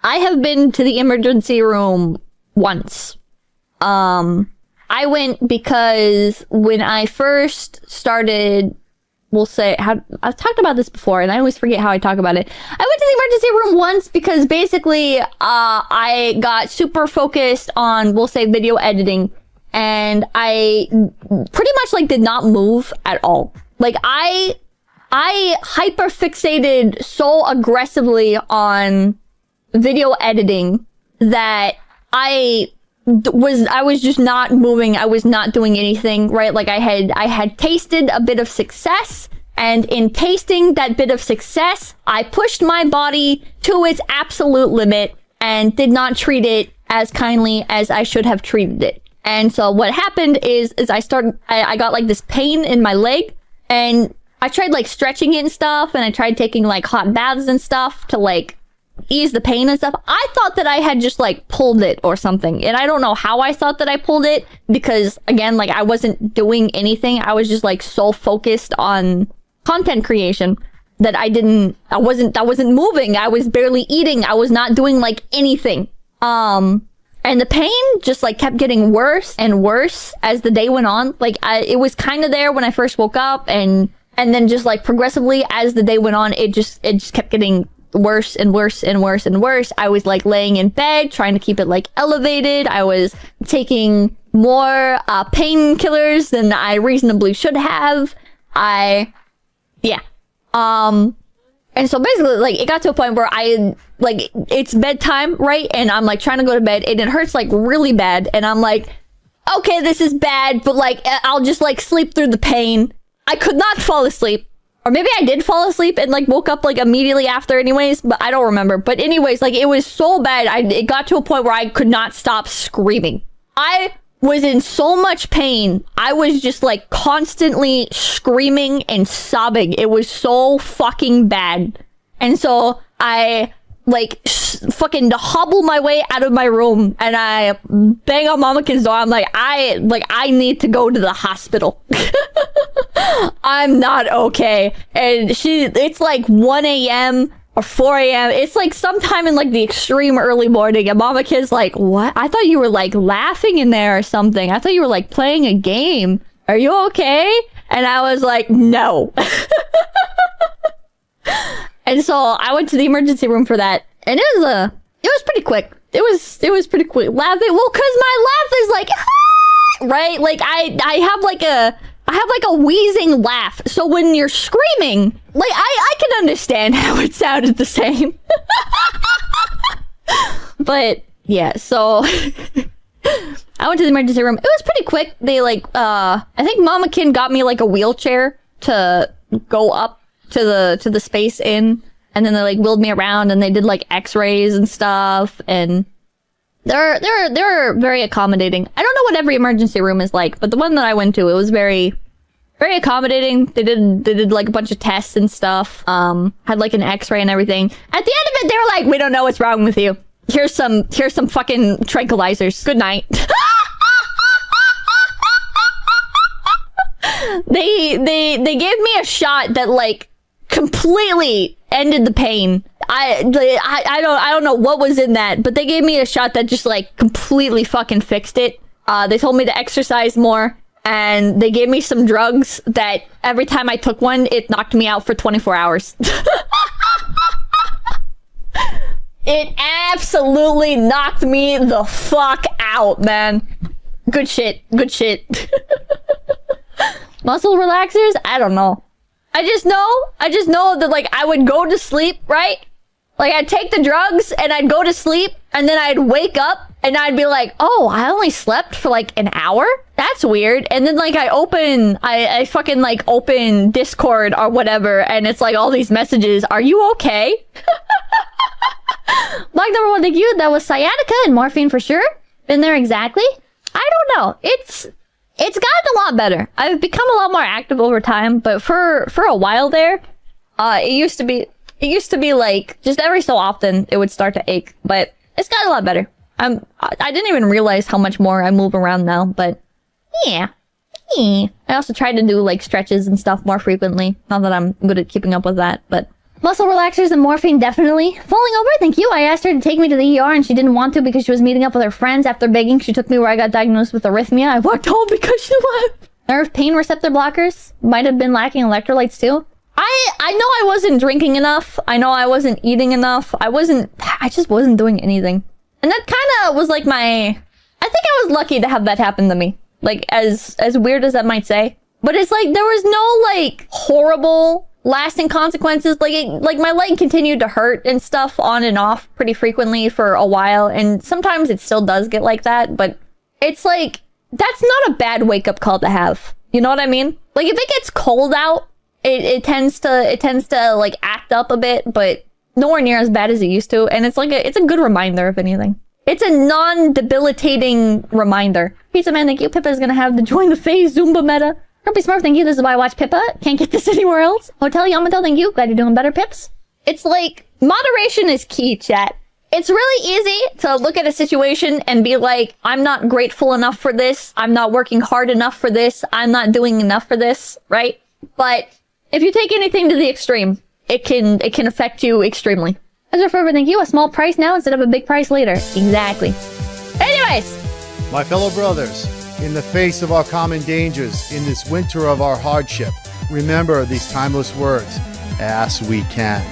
I have been to the emergency room once. I went because when I first started, we'll say, I've talked about this before and I always forget how I talk about it. I went to the emergency room once because basically I got super focused on, we'll say, video editing, and I pretty much like did not move at all. Like I hyper fixated so aggressively on video editing that I was just not moving. I was not doing anything, right? Like I had tasted a bit of success, and in tasting that bit of success, I pushed my body to its absolute limit and did not treat it as kindly as I should have treated it. And so what happened is I got like this pain in my leg, and I tried like stretching it and stuff, and I tried taking like hot baths and stuff to like ease the pain and stuff. I thought that I had just like pulled it or something, and I don't know how I thought that I pulled it, because again, like I wasn't doing anything. I was just like so focused on content creation that I wasn't moving. I was barely eating. I was not doing like anything. And the pain just like kept getting worse and worse as the day went on. Like it was kind of there when I first woke up, and then just like progressively as the day went on, it just kept getting worse and worse and worse and worse. I was like laying in bed trying to keep it like elevated. I was taking more painkillers than I reasonably should have. And so basically, like, it got to a point where it's bedtime, right? And I'm like trying to go to bed, and it hurts like really bad. And I'm like, okay, this is bad, but like, I'll just like sleep through the pain. I could not fall asleep. Or maybe I did fall asleep and like woke up like immediately after anyways, but I don't remember. But anyways, like it was so bad. It got to a point where I could not stop screaming. I was in so much pain. I was just like constantly screaming and sobbing. It was so fucking bad. And so I like fucking hobble my way out of my room, and I bang on Mamakin's door. I'm like, I need to go to the hospital. I'm not okay. And it's like 1 a.m. or 4 a.m. It's like sometime in like the extreme early morning, and Mama Kid's like, what? I thought you were like laughing in there or something. I thought you were like playing a game. Are you okay? And I was like, no. And so I went to the emergency room for that, and it was pretty quick. It was pretty quick. Laughing, well, cause my laugh is like, right? Like I have like a wheezing laugh. So when you're screaming, like I can understand how it sounded the same. But yeah, so I went to the emergency room. It was pretty quick. They like I think Mama Kin got me like a wheelchair to go up to the space in, and then they like wheeled me around, and they did like x-rays and stuff, and they're very accommodating. I don't know what every emergency room is like, but the one that I went to, it was very accommodating. They did like a bunch of tests and stuff, had like an x-ray and everything. At the end of it, they were like, we don't know what's wrong with you. Here's some fucking tranquilizers. Good night. They gave me a shot that like completely ended the pain. I don't know what was in that, but they gave me a shot that just like completely fucking fixed it. They told me to exercise more, and they gave me some drugs that every time I took one, it knocked me out for 24 hours. It absolutely knocked me the fuck out, man. Good shit. Muscle relaxers? I don't know. I just know that like I would go to sleep, right? Like I'd take the drugs and I'd go to sleep, and then I'd wake up and I'd be like, oh, I only slept for like an hour? That's weird. And then like I fucking like open Discord or whatever, and it's like all these messages. Are you okay? Like number one, thank you. That was sciatica and morphine for sure. Been there exactly. I don't know. It's gotten a lot better. I've become a lot more active over time, but for a while there, it used to be like just every so often it would start to ache, but it's gotten a lot better. I didn't even realize how much more I move around now, but yeah. I also try to do like stretches and stuff more frequently. Not that I'm good at keeping up with that, but Muscle relaxers and morphine, definitely. Falling over, thank you. I asked her to take me to the ER and she didn't want to because she was meeting up with her friends. After begging, she took me where I got diagnosed with arrhythmia. I walked home because she left. Nerve pain receptor blockers. Might have been lacking electrolytes too. I know I wasn't drinking enough. I know I wasn't eating enough. I just wasn't doing anything. And that kind of was like I think I was lucky to have that happen to me. Like, as weird as that might say. But it's like, there was no, like, horrible lasting consequences. Like my leg continued to hurt and stuff on and off pretty frequently for a while. And sometimes it still does get like that. But it's like, that's not a bad wake-up call to have. You know what I mean? Like, if it gets cold out, it tends to like act up a bit, but nowhere near as bad as it used to. And it's like it's a good reminder, if anything. It's a non-debilitating reminder. Pizza Man, thank you. Pippa is gonna have the join the phase Zumba meta. Grumpy Smurf, thank you. This is why I watch Pippa. Can't get this anywhere else. Hotel Yamato, thank you. Glad you're doing better, Pips. It's like, moderation is key, chat. It's really easy to look at a situation and be like, I'm not grateful enough for this. I'm not working hard enough for this. I'm not doing enough for this, right? But if you take anything to the extreme, it can affect you extremely. Ezra Forever, thank you. A small price now instead of a big price later. Exactly. Anyways. My fellow brothers, in the face of our common dangers, in this winter of our hardship, remember these timeless words, as we can.